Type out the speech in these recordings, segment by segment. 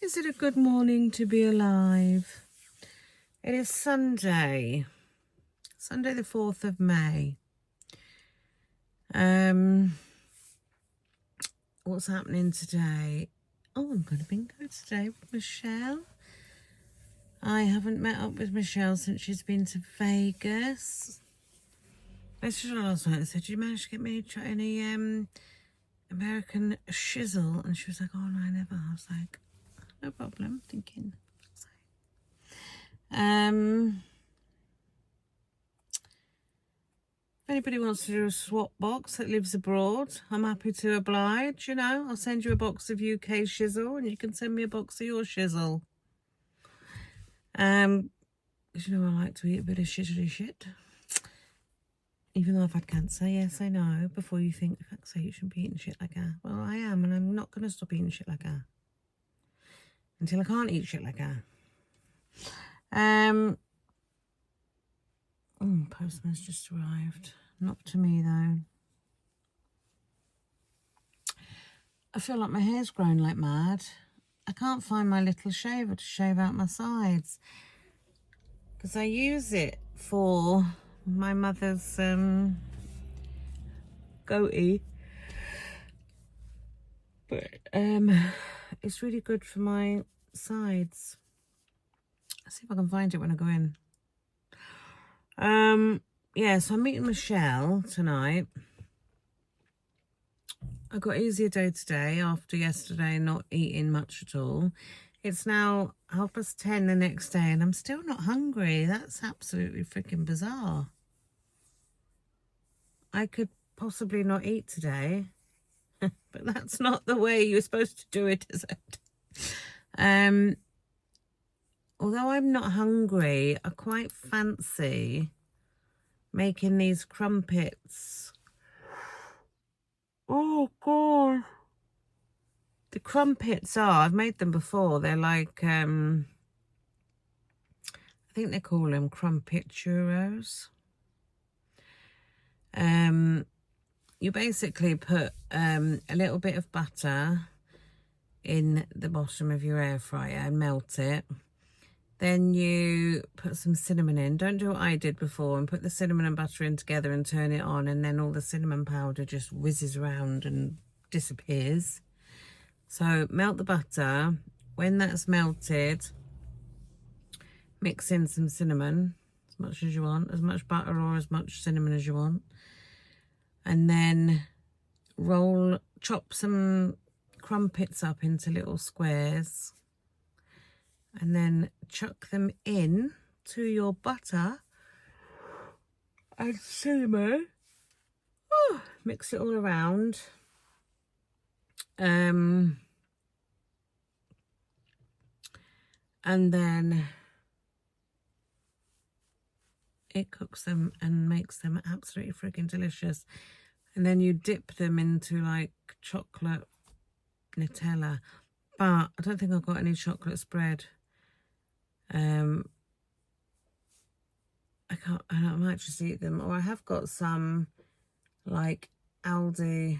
Is it a good morning to be alive? It is Sunday the 4th of May. What's happening today? Oh, I'm going to bingo today with Michelle. I haven't met up with Michelle since she's been to Vegas. I messaged her last night and said, did you manage to get me any American shizzle? And she was like, oh no, I never. I was like, no problem, thinking. If anybody wants to do a swap box that lives abroad, I'm happy to oblige, you know. I'll send you a box of UK shizzle and you can send me a box of your shizzle. Because you know I like to eat a bit of shizzly shit. Even though I've had cancer, yes, I know. Before you think, for fuck's sake, you shouldn't be eating shit like that. Well, I am, and I'm not going to stop eating shit like that. Until I can't eat shit like that. Postman's just arrived. Not to me, though. I feel like my hair's grown like mad. I can't find my little shaver to shave out my sides. Because I use it for my mother's goatee. But it's really good for my sides. Let's see if I can find it when I go in. Yeah, so I'm meeting Michelle tonight. I got an easier day today after yesterday not eating much at all. It's now 10:30 the next day and I'm still not hungry. That's absolutely freaking bizarre. I could possibly not eat today, but that's not the way you're supposed to do it, is it? Although I'm not hungry, I quite fancy making these crumpets. Oh, God. The crumpets I've made them before. They're like, I think they call them crumpet churros. You basically put a little bit of butter in the bottom of your air fryer and melt it. Then you put some cinnamon in. Don't do what I did before and put the cinnamon and butter in together and turn it on, and then all the cinnamon powder just whizzes around and disappears. So melt the butter. When that's melted, mix in some cinnamon, as much as you want, as much butter or as much cinnamon as you want. And then chop some crumpets up into little squares. And then chuck them in to your butter and cinnamon. Oh, mix it all around. And then it cooks them and makes them absolutely freaking delicious. And then you dip them into like chocolate Nutella. But I don't think I've got any chocolate spread. I might just eat them, or I have got some like Aldi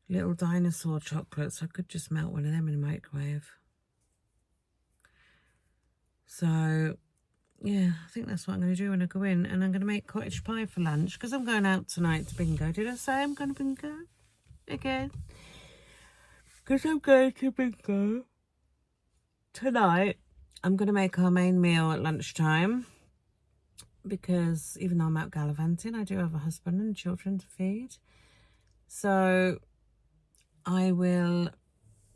little dinosaur chocolates. I could just melt one of them in the microwave. So yeah, I think that's what I'm going to do when I go in. And I'm going to make cottage pie for lunch because I'm going out tonight to bingo. Did I say I'm going to bingo again? Because I'm going to bingo tonight. I'm going to make our main meal at lunchtime because even though I'm out gallivanting, I do have a husband and children to feed. So I will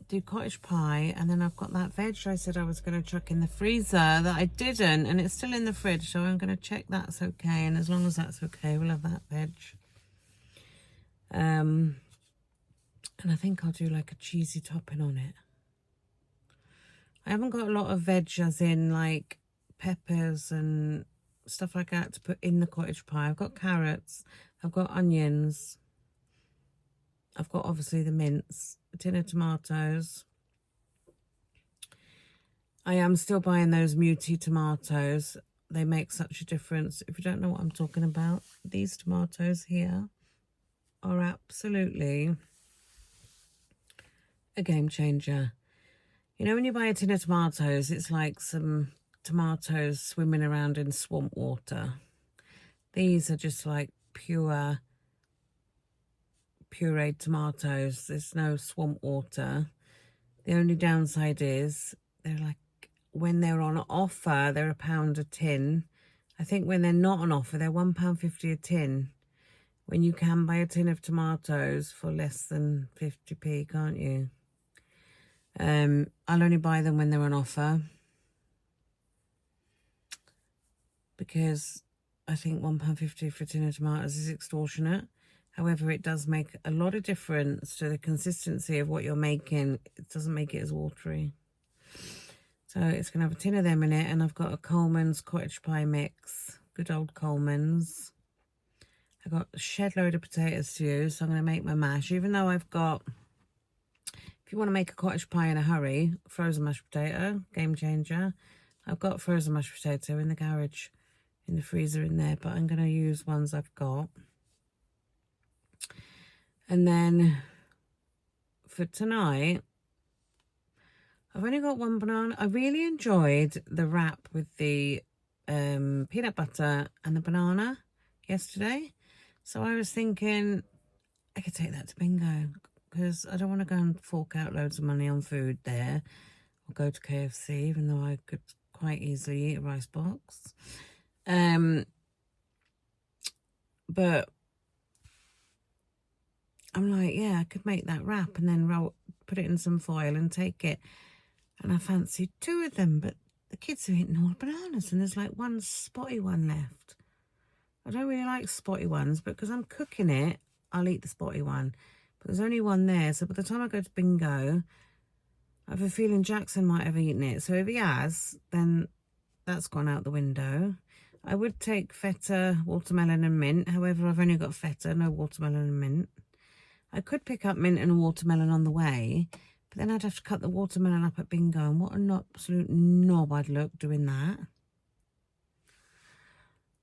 do cottage pie, and then I've got that veg I said I was going to chuck in the freezer that I didn't, and it's still in the fridge, so I'm going to check that's okay, and as long as that's okay, we'll have that veg. And I think I'll do like a cheesy topping on it. I haven't got a lot of veg as in like peppers and stuff like that to put in the cottage pie. I've got carrots, I've got onions, I've got obviously the mince, a tin of tomatoes. I am still buying those muty tomatoes. They make such a difference. If you don't know what I'm talking about, these tomatoes here are absolutely a game changer. You know, when you buy a tin of tomatoes, it's like some tomatoes swimming around in swamp water. These are just like pure pureed tomatoes. There's no swamp water. The only downside is they're like, when they're on offer, they're £1 a tin. I think when they're not on offer, they're £1.50 a tin. When you can buy a tin of tomatoes for less than 50p, can't you? I'll only buy them when they're on offer, because I think £1.50 for a tin of tomatoes is extortionate. However, it does make a lot of difference to the consistency of what you're making. It doesn't make it as watery. So it's going to have a tin of them in it, and I've got a Coleman's cottage pie mix. Good old Coleman's. I've got a shed load of potatoes to use, so I'm going to make my mash. Even though I've got, if you want to make a cottage pie in a hurry, frozen mashed potato, game changer. I've got frozen mashed potato in the garage, in the freezer in there, but I'm going to use ones I've got. And then for tonight, I've only got one banana. I really enjoyed the wrap with the peanut butter and the banana yesterday. So I was thinking I could take that to bingo, because I don't want to go and fork out loads of money on food there, or go to KFC, even though I could quite easily eat a rice box. But I'm like, yeah, I could make that wrap and then put it in some foil and take it. And I fancied 2 of them, but the kids are eating all the bananas, and there's like one spotty one left. I don't really like spotty ones, but because I'm cooking it, I'll eat the spotty one. But there's only one there, so by the time I go to bingo, I have a feeling Jackson might have eaten it. So if he has, then that's gone out the window. I would take feta, watermelon and mint. However, I've only got feta, no watermelon and mint. I could pick up mint and watermelon on the way, but then I'd have to cut the watermelon up at bingo, and what an absolute knob I'd look doing that.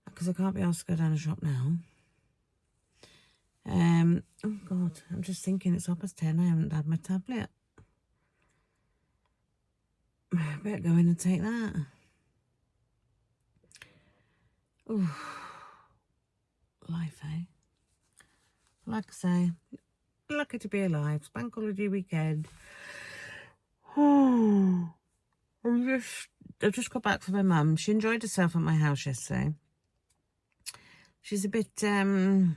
Because I can't be asked to go down the shop now. Oh God, I'm just thinking it's 10:30. I haven't had my tablet. I better go in and take that. Ooh. Life, eh? Like I say, lucky to be alive. It's bank holiday weekend. Oh, I've just got back from my mum. She enjoyed herself at my house yesterday. She's a bit, oh,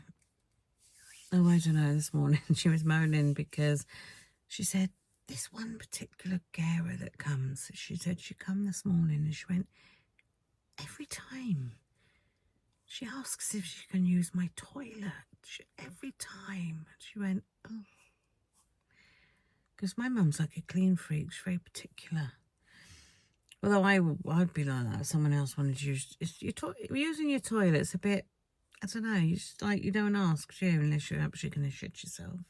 I don't know, this morning she was moaning because she said, this one particular carer that comes, she said she come this morning, and she went, every time she asks if she can use my toilet. Every time. She went, oh. Because my mum's like a clean freak. She's very particular. Although I'd be like that if someone else wanted to use using your toilet's a bit, I don't know, you just like, you don't ask, do you, unless you're actually going to shit yourself.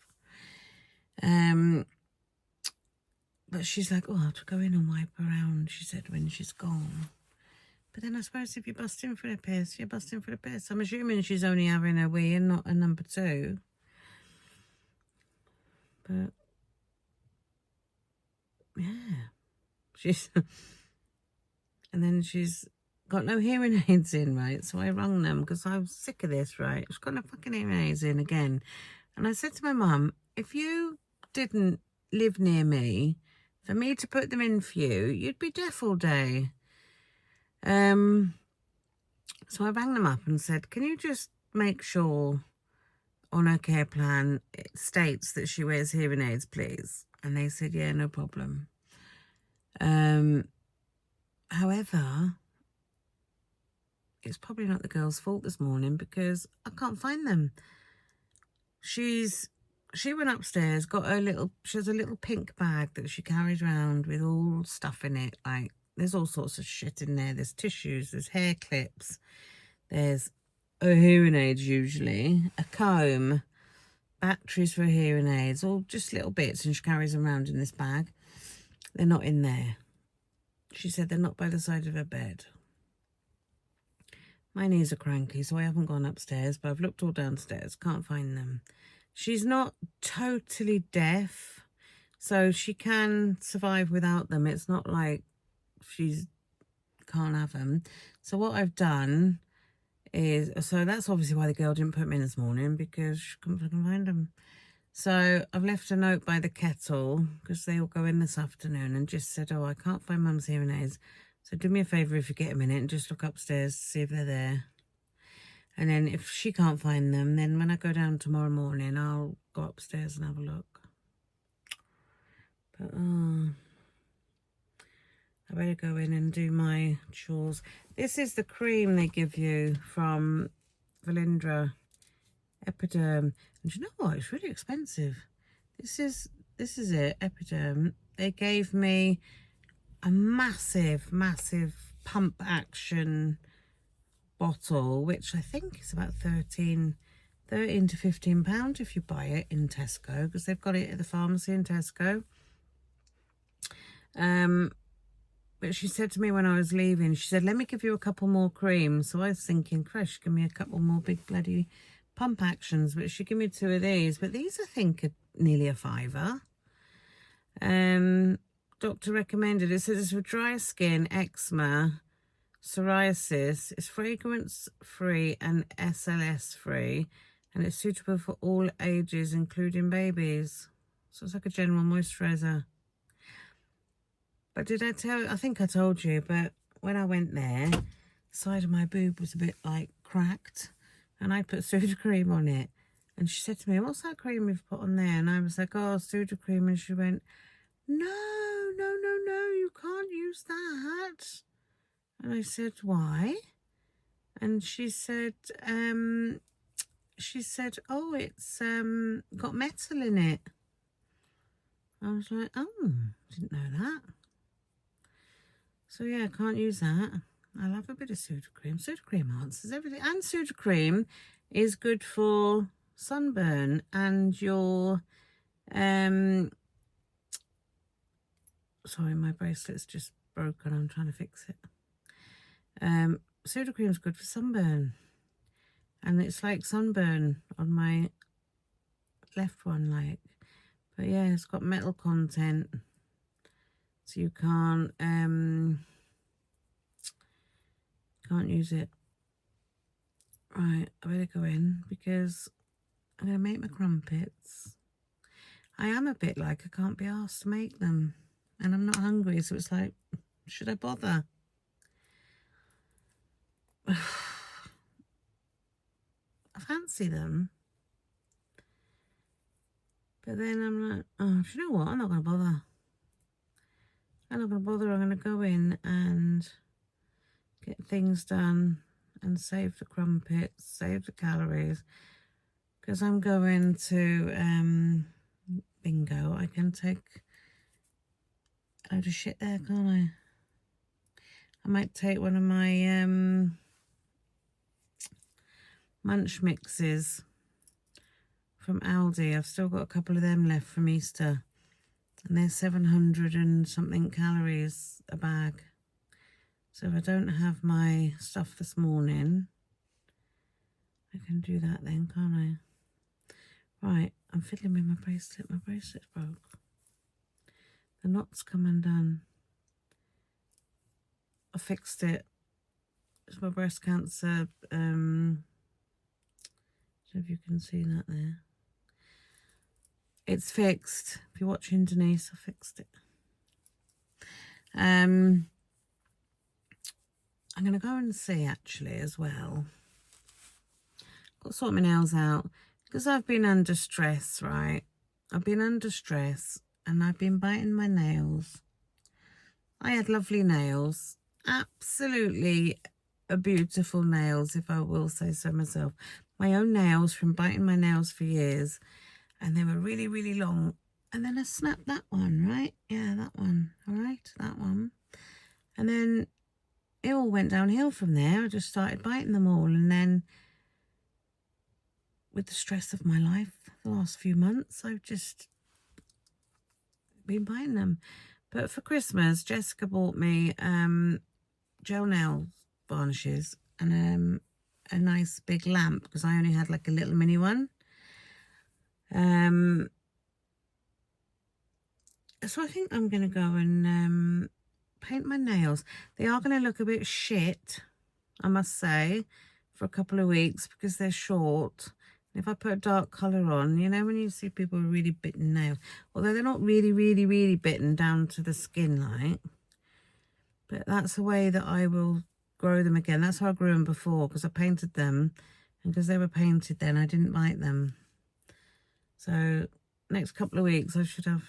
But she's like, oh, I'll have to go in and wipe around, she said, when she's gone. But then I suppose if you bust in for the piss, you're busting for the piss. I'm assuming she's only having a wee and not a number 2. But yeah, she's and then she's got no hearing aids in, right? So I rang them because I was sick of this, right? She's got no fucking hearing aids in again. And I said to my mum, if you didn't live near me, for me to put them in for you, you'd be deaf all day. So I rang them up and said, can you just make sure on her care plan it states that she wears hearing aids, please? And they said, yeah, no problem. However, it's probably not the girl's fault this morning because I can't find them. She went upstairs, got she has a little pink bag that she carries around with all stuff in it. Like, there's all sorts of shit in there. There's tissues, there's hair clips, there's a hearing aids usually, a comb, batteries for hearing aids, all just little bits, and she carries them around in this bag. They're not in there. She said they're not by the side of her bed. My knees are cranky, so I haven't gone upstairs, but I've looked all downstairs, can't find them. She's not totally deaf, So she can survive without them. It's not like she's can't have them. So what I've done is, so that's obviously why the girl didn't put them in this morning, because she couldn't fucking find them. So I've left a note by the kettle, because they all go in this afternoon, and just said, oh, I can't find Mum's hearing aids. So do me a favour if you get a minute and just look upstairs to see if they're there. And then if she can't find them, then when I go down tomorrow morning, I'll go upstairs and have a look. But, I better go in and do my chores. This is the cream they give you from Valindra Epiderm. And you know what? It's really expensive. This is it, Epiderm. They gave me a massive pump action bottle, which I think is about 13 to £15 if you buy it in Tesco, because they've got it at the pharmacy in Tesco. But she said to me when I was leaving, she said, let me give you a couple more creams. So I was thinking, Crush, give me a couple more big bloody pump actions, but she gave me 2 of these. But these, I think, are nearly a £5. Doctor recommended. It says it's for dry skin, eczema, psoriasis. It's fragrance free and SLS free, and it's suitable for all ages, including babies. So it's like a general moisturizer. But did I tell, I think I told you, but when I went there, the side of my boob was a bit like cracked, and I put Sudocrem on it. And she said to me, what's that cream you've put on there? And I was like, oh, Sudocrem. And she went, no, you can't use that. And I said, why? And she said, oh, it's got metal in it. I was like, oh, didn't know that. So yeah, I can't use that. I'll have a bit of Sudocrem. Sudocrem answers everything. And Sudocrem is good for sunburn and your sorry, my bracelet's just broken. I'm trying to fix it. Sudocrem is good for sunburn. And it's like sunburn on my left one, like. But yeah, it's got metal content. So you can't use it. Right, I better go in because I'm going to make my crumpets. I am a bit like I can't be asked to make them. And I'm not hungry, so it's like, should I bother? I fancy them. But then I'm like, oh, do you know what? I'm not going to bother. I'm going to go in and get things done and save the crumpets, save the calories. Because I'm going to bingo. I can take a load of shit there, can't I? I might take one of my munch mixes from Aldi. I've still got a couple of them left from Easter. And they're 700 and something calories a bag. So if I don't have my stuff this morning, I can do that then, can't I? Right, I'm fiddling with my bracelet. My bracelet's broke. The knot's come undone. I fixed it. It's my breast cancer. I don't know if you can see that there. It's fixed. If you're watching Denise, I fixed it. I'm going to go and see actually as well. Got to sort my nails out because I've been under stress, right? I've been under stress and I've been biting my nails. I had lovely nails. Absolutely beautiful nails, if I will say so myself. My own nails from biting my nails for years. And they were really, really long. And then I snapped that one, right? Yeah, that one. All right, that one. And then it all went downhill from there. I just started biting them all. And then with the stress of my life the last few months, I've just been biting them. But for Christmas, Jessica bought me gel nail varnishes and a nice big lamp because I only had like a little mini one. So I think I'm going to go and paint my nails. They are going to look a bit shit, I must say, for a couple of weeks because they're short. If I put a dark colour on, you know, when you see people with really bitten nails, although they're not really, really, really bitten down to the skin, like, but that's the way that I will grow them again. That's how I grew them before, because I painted them, and because they were painted then, I didn't like them. So next couple of weeks, I should have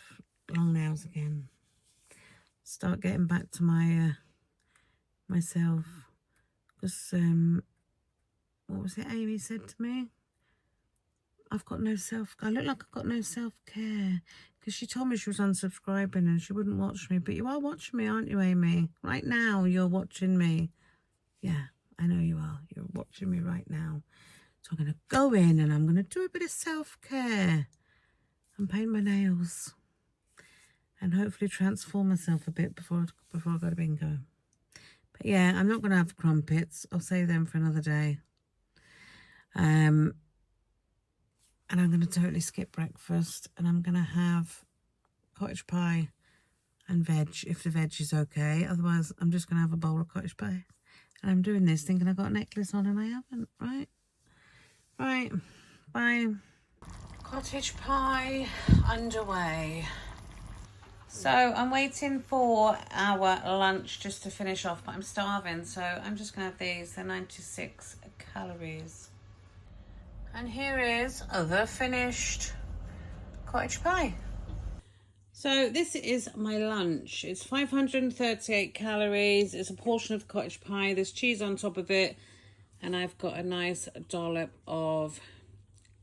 long nails again. Start getting back to my myself, because what was it Amy said to me? I look like I've got no self-care, because she told me she was unsubscribing and she wouldn't watch me. But you are watching me, aren't you, Amy? Right now, you're watching me. Yeah, I know you are. You're watching me right now. So I'm going to go in and I'm going to do a bit of self-care and paint my nails and hopefully transform myself a bit before I go to bingo. But yeah, I'm not going to have crumpets. I'll save them for another day. And I'm going to totally skip breakfast, and I'm going to have cottage pie and veg, if the veg is okay. Otherwise, I'm just going to have a bowl of cottage pie. And I'm doing this thinking I've got a necklace on and I haven't, right? Right, bye. Cottage pie underway. So I'm waiting for our lunch just to finish off, but I'm starving, so I'm just going to have these. They're 96 calories. And here is the finished cottage pie. So this is my lunch. It's 538 calories. It's a portion of cottage pie. There's cheese on top of it. And I've got a nice dollop of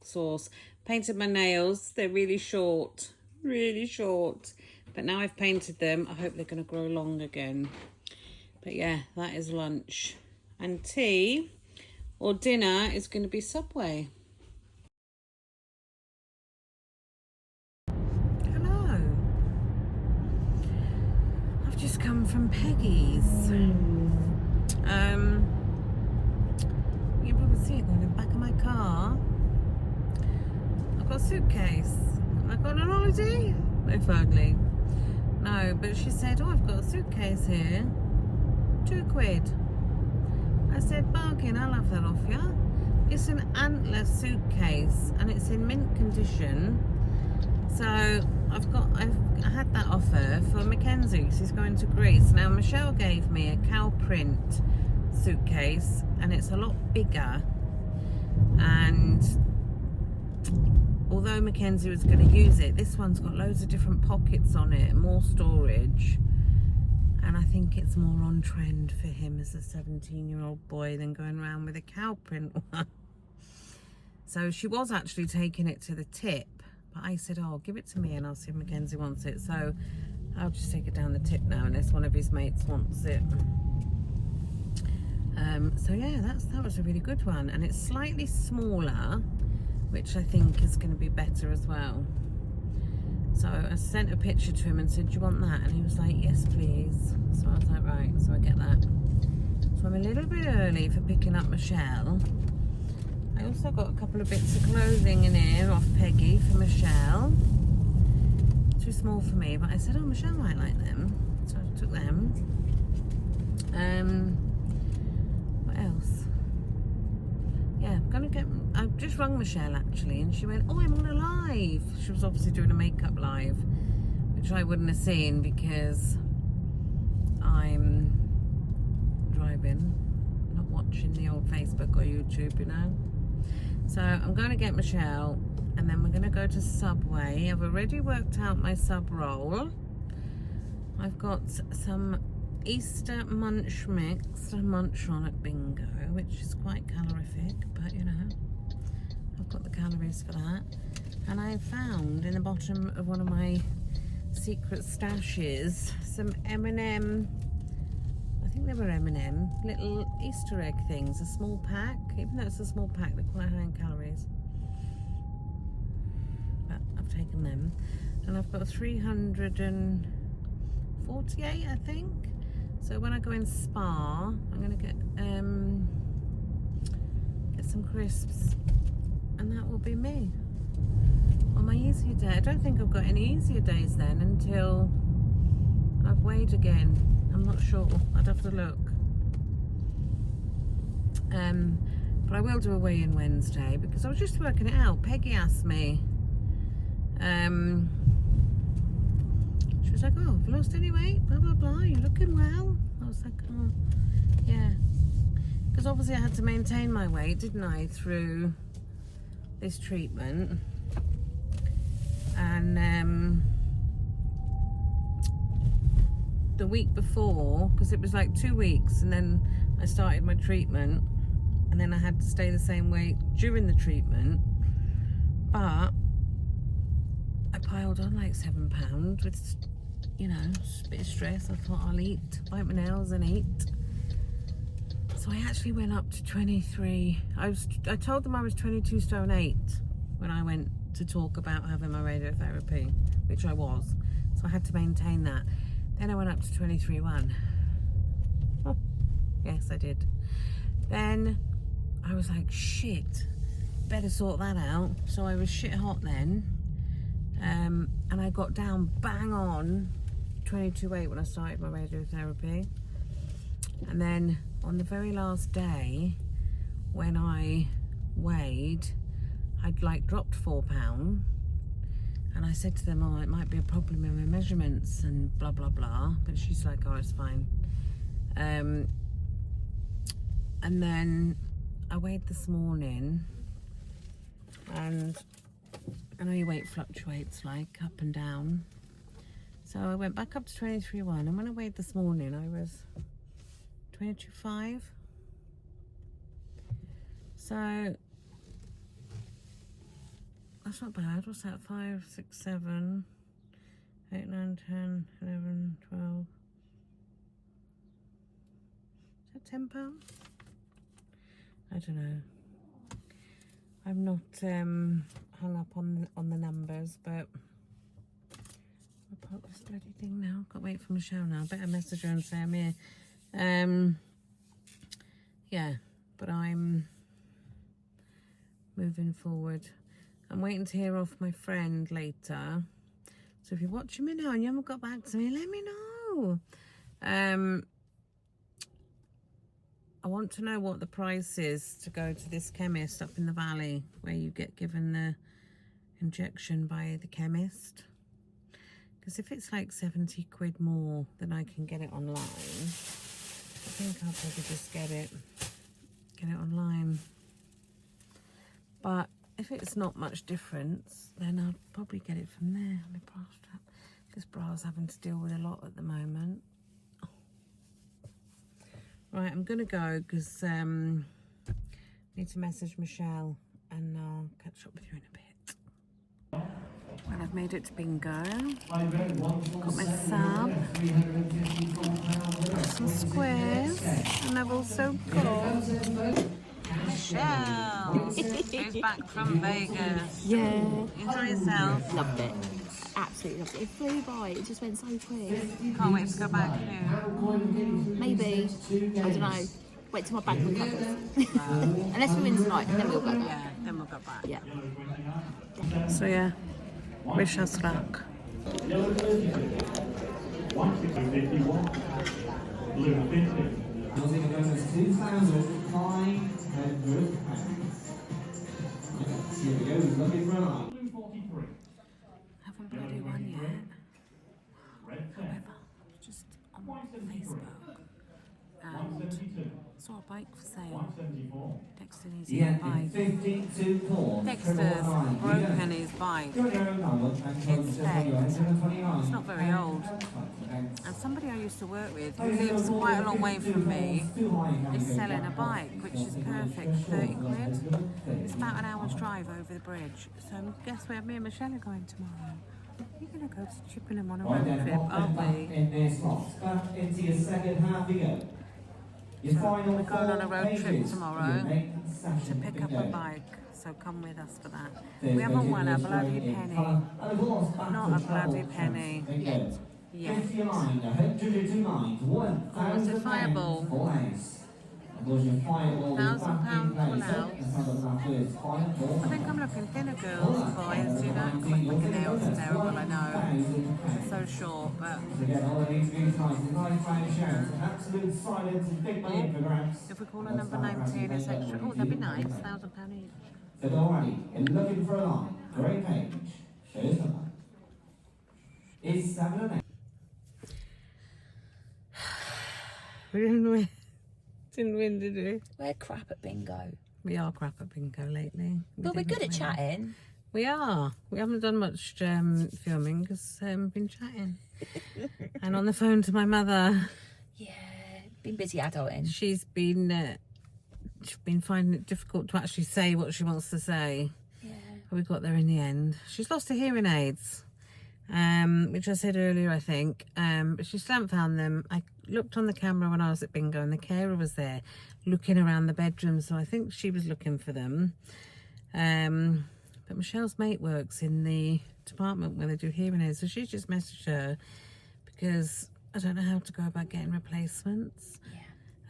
sauce. Painted my nails. They're really short. Really short. But now I've painted them, I hope they're going to grow long again. But yeah, that is lunch. And tea or dinner is going to be Subway. Just come from Peggy's. You probably see it going in the back of my car. I've got a suitcase. I've got an holiday. If only. No, but she said, oh, I've got a suitcase here. £2. I said, bargain, I'll have that off you. It's an antler suitcase and it's in mint condition. So I had that offer for Mackenzie because he's going to Greece. Now Michelle gave me a cow print suitcase and it's a lot bigger, and although Mackenzie was going to use it, this one's got loads of different pockets on it, more storage, and I think it's more on trend for him as a 17-year-old boy than going around with a cow print one. So she was actually taking it to the tip. But I said, oh, give it to me and I'll see if Mackenzie wants it. So I'll just take it down the tip now unless one of his mates wants it. So yeah, that was a really good one. And it's slightly smaller, which I think is going to be better as well. So I sent a picture to him and said, do you want that? And he was like, yes, please. So I was like, right, so I get that. So I'm a little bit early for picking up Michelle. I also got a couple of bits of clothing in here off Peggy for Michelle. Too small for me, but I said, oh, Michelle might like them. So I took them. What else? Yeah, I've just rung Michelle actually, and she went, oh, I'm on a live. She was obviously doing a makeup live, which I wouldn't have seen because I'm driving, not watching the old Facebook or YouTube, you know. So I'm going to get Michelle and then we're going to go to Subway. I've already worked out my sub roll. I've got some Easter munch mix to munch on at bingo, which is quite calorific, but you know, I've got the calories for that. And I found in the bottom of one of my secret stashes some M&M, I think they were M&M, little Easter egg things, a small pack. Even though it's a small pack, they're quite high in calories. But I've taken them. And I've got 348, I think. So when I go in Spa, I'm going to get some crisps. And that will be me. on my easier day. I don't think I've got any easier days then until I've weighed again. I'm not sure. I'd have to look. But I will do a weigh-in Wednesday because I was just working it out. Peggy asked me. She was like, "Oh, have you lost any weight? Blah blah blah. You're looking well." I was like, "Oh, yeah." Because obviously I had to maintain my weight, didn't I, through this treatment. And the week before, because it was like 2 weeks, and then I started my treatment, and then I had to stay the same weight during the treatment. But I piled on like 7 pounds with, you know, a bit of stress. I thought I'll eat, bite my nails and eat. So I actually went up to 23. I told them I was 22 stone 8 when I went to talk about having my radiotherapy, which I was. So I had to maintain that. Then I went up to 23.1. Oh, yes, I did. Then I was like, shit, better sort that out. So I was shit hot then. And I got down bang on 22.8 when I started my radiotherapy. And then on the very last day, when I weighed, I'd like dropped 4 pounds. And I said to them, "Oh, it might be a problem in my measurements and blah, blah, blah." But she's like, "Oh, it's fine." And then I weighed this morning, and I know your weight fluctuates like up and down. So I went back up to 23.1, and when I weighed this morning, I was 22.5. So that's not bad. What's that? 5, 6, 7, 8, 9, 10, 11, 12. Is that 10 pounds? I don't know. I'm not hung up on the numbers, but I'll put this bloody thing now. Can't wait for Michelle now. Better message her and say I'm here. Yeah, but I'm moving forward. I'm waiting to hear off my friend later. So if you're watching me now and you haven't got back to me, let me know. I want to know what the price is to go to this chemist up in the valley where you get given the injection by the chemist. Because if it's like 70 quid more than I can get it online, I think I'll probably just get it online. But if it's not much difference, then I'll probably get it from there. My bra strap. This bra's having to deal with a lot at the moment. Oh. Right, I'm gonna go because I need to message Michelle, and I'll catch up with you in a bit. Well, I've made it to bingo. Got my sub, some squares, and I've also got Michelle, who's back from Vegas. Yeah. Enjoy yourself. Loved it. Absolutely loved it. It flew by. It just went so quick. Can't wait to go back soon. Maybe. I don't know. Wait till my bank recovers. Unless we win tonight, then we'll go back. Yeah, then we'll go back. Yeah. So yeah, wish us luck. Here we go, he's looking for an eye. Haven't bloody won yet. However, just on Facebook and saw a bike for sale. Dexter needs a new bike. Dexter's broken his bike. It's decked. It's not very old. And somebody I used to work with, who lives quite a long way from me, is selling a bike, which is perfect, 30 quid. It's about an hour's drive over the bridge. So guess where me and Michelle are going tomorrow? We're going to go to Chippenham on a road trip, aren't we? Into your second half we go. So we're going on a road trip tomorrow to pick up a bike. So come with us for that. We haven't won a bloody penny. Not a bloody penny. Yet. Oh, it's a fireball. Was your fire will be £1,000 back in full place. house. Let's have another first fire I for think I'm looking thinner, girls and boys. Do that. My fucking nails are terrible, I know. They're so short, but Again, all the interviews tonight is nice round showers. Absolute silence is big money in for grabs. if we call a number 19, it's extra. Oh, that'd be nice. £1,000 each. So already, you're looking for a line. Great page. Here's the line. Is 7 and 8. We didn't win, did we? We're crap at bingo. We are crap at bingo lately. But we're good at chatting. We are. We haven't done much filming because we've been chatting. And on the phone to my mother. Yeah, been busy adulting. She's been finding it difficult to actually say what she wants to say. Yeah. But we got there in the end. She's lost her hearing aids, which I said earlier, I think. But she still hasn't found them. I looked on the camera when I was at bingo and the carer was there looking around the bedroom, so I think she was looking for them. But Michelle's mate works in the department where they do hearing aids, so she just messaged her because I don't know how to go about getting replacements.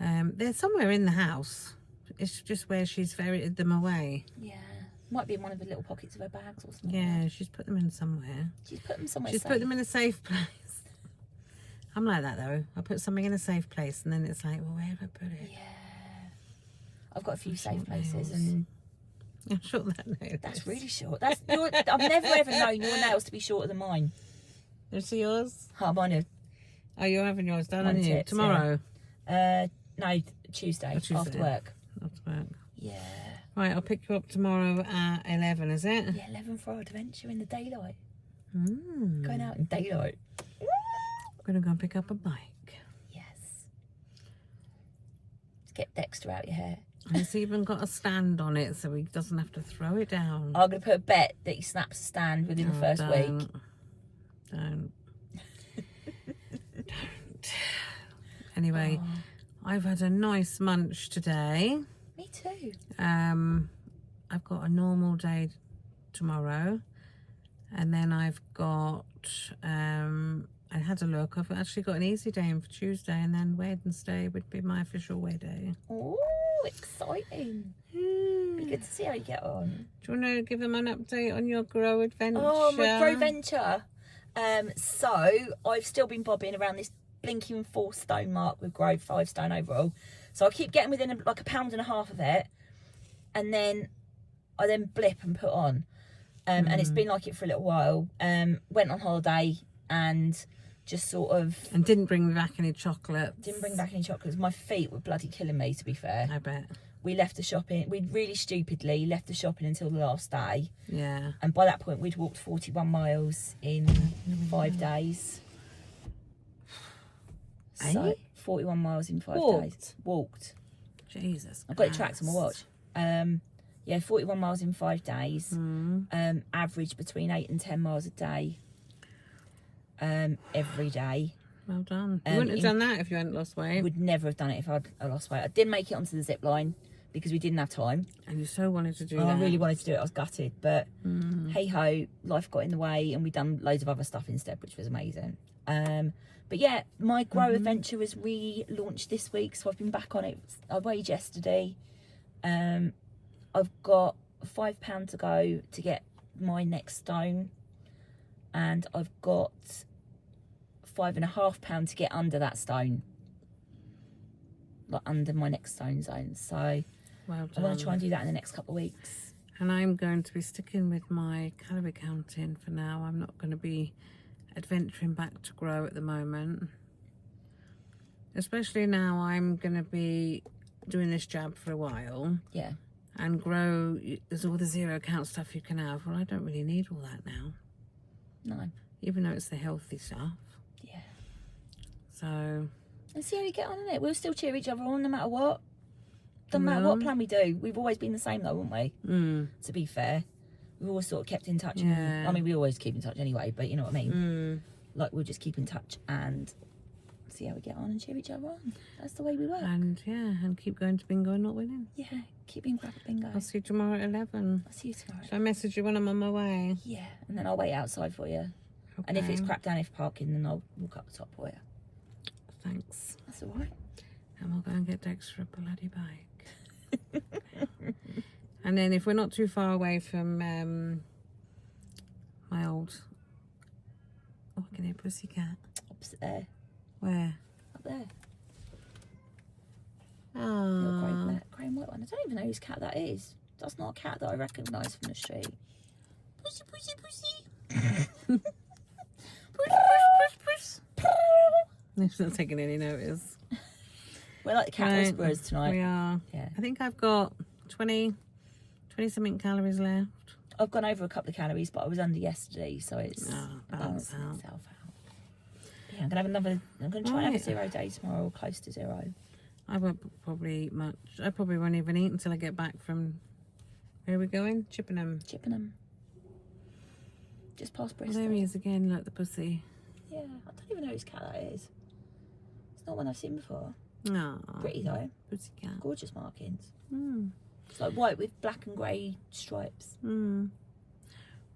Yeah. They're somewhere in the house. It's just where she's ferreted them away. Yeah. Might be in one of the little pockets of her bags or something. Yeah, she's put them in somewhere. She's put them somewhere She's safe. put them in a safe place. I'm like that though. I put something in a safe place and then it's like, well, where have I put it? Yeah. I've got a few safe Short places nails. and I'm sure that nail that's is. really short. I've never ever known your nails to be shorter than mine. Is it yours? Oh, mine are, Oh, you're having yours done, Mine aren't you? tips, Tomorrow? no, Tuesday, Oh, Tuesday. after work. After work. Yeah. Right, I'll pick you up tomorrow at 11, is it? Yeah, 11 for our adventure in the daylight. Mm. Going out in daylight. I'm going to go and pick up a bike. Yes. Let's get Dexter out your hair. And it's even got a stand on it so he doesn't have to throw it down. I'm going to put a bet that he snaps a stand within the first week. Don't. Anyway, I've had a nice munch today. Me too. I've got a normal day tomorrow, and then I've got I had a look. I've actually got an easy day in for Tuesday, and then Wednesday would be my official way day. Oh, exciting. Be good to see how you get on. Do you want to give them an update on your grow adventure? Oh, my grow venture. So I've still been bobbing around this blinking 4 stone mark with grow 5 stone overall. So I keep getting within like a pound and a half of it, and then I then blip and put on. And it's been like it for a little while. Went on holiday and just sort of And didn't bring me back any chocolate. didn't bring back any chocolates. My feet were bloody killing me, to be fair. I bet. We left the shopping. We really stupidly left the shopping until the last day. Yeah. And by that point, we'd walked 41 miles in 5 days. So, Eh? 41 miles in 5 days. Walked. Jesus. I've got it tracked on my watch. Yeah, 41 miles in 5 days. Average between 8 and 10 miles a day. Every day. Well done. You wouldn't have done that if you hadn't lost weight. Would never have done it if I'd lost weight. I didn't make it onto the zip line because we didn't have time. And you so wanted to do And that. I really wanted to do it. I was gutted, but hey ho, life got in the way, and we done loads of other stuff instead, which was amazing. But yeah, my grow adventure was relaunched this week, so I've been back on it. I weighed yesterday. I've got £5 to go to get my next stone, and I've got £5.5 to get under that stone, like under my next stone zone. So Well I want done. to try and do that in the next couple of weeks. And I'm going to be sticking with my calorie counting for now. I'm not going to be adventuring back to grow at the moment. Especially now I'm going to be doing this jab for a while. Yeah. And grow, there's all the 0 count stuff you can have. Well, I don't really need all that now. No. Even though it's the healthy stuff. Yeah. So, And see how you get on, innit? We'll still cheer each other on no matter what. Doesn't matter Will. what plan we do. We've always been the same though, haven't we? To be fair. We've always sort of kept in touch. Yeah. And, I mean, we always keep in touch anyway, but you know what I mean? Like, we'll just keep in touch and see how we get on and cheer each other on. That's the way we work. and yeah, and keep going to bingo and not winning. Yeah. Keep being crap at bingo. I'll see you tomorrow at 11. I'll see you tomorrow. Shall I message you when I'm on my way? Yeah. And then I'll wait outside for you. And if it's Okay. crap down if parking, then I'll walk up the top for you. Thanks. That's all right. And we'll go and get Dexter a bloody bike. And then if we're not too far away from my old... Oh, I can hear Pussycat. Opposite there. Where? Up there. Little grey and white one. I don't even know whose cat that is. That's not a cat that I recognise from the street. Pussy, pussy, pussy. Puss, puss, puss, puss. It's not taking any notice. We're like the cat whisperers tonight. We are. Yeah. I think I've got 20 something calories left. I've gone over a couple of calories, but I was under yesterday, so it's balance balancing out. itself out. Yeah, I'm gonna try and have a 0 day tomorrow, or close to 0. I won't probably eat much. I probably won't even eat until I get back from... Where are we going? Chippenham. Chippenham. Just past Oh, Bristol. there he is again, like the pussy. Yeah, I don't even know whose cat that is. It's not one I've seen before. No. Pretty though. Pussycat. Gorgeous markings. Mm. It's like white with black and grey stripes. Mm.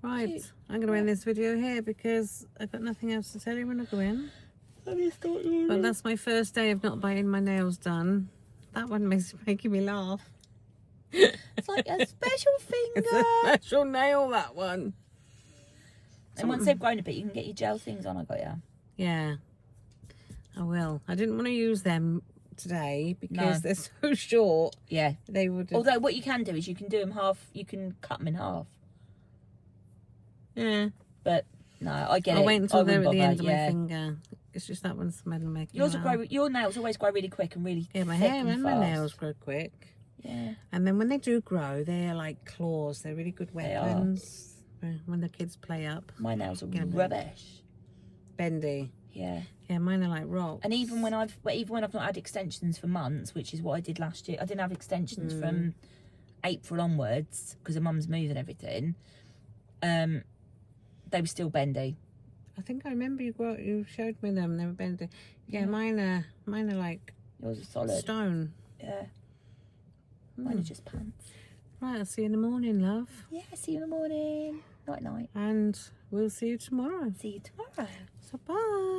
Right, Cute. I'm going to end this video here because I've got nothing else to tell you when I go in. But that's my first day of not biting my nails done. That one making me laugh. It's like a special finger. It's a special nail, that one. And once they've grown a bit, you can get your gel things on. I got you. Yeah, I will. I didn't want to use them today because they're so short. Yeah. They would. Although what you can do is you can do them half. You can cut them in half. Yeah. But no, I get it. I'll wait until they're at the end of of my finger. It's just that one's smelling making Yours me will laugh. grow. Your nails always grow really quick and really. Yeah, my thick hair and my fast. nails grow quick. Yeah. And then when they do grow, they're like claws. They're really good They are. weapons. When the kids play up. My nails are Get 'em rubbish. Bendy. Yeah. Yeah, mine are like rocks. And even when I've not had extensions for months, which is what I did last year, I didn't have extensions from April onwards because of Mum's move and everything. They were still bendy. I think I remember you showed me them. They were bendy. Yeah, mine are like Yours are solid. stone. Yeah. Mine are just pants. Right, I'll see you in the morning, love. Yeah, see you in the morning. Night night. And we'll see you tomorrow. See you tomorrow. So bye.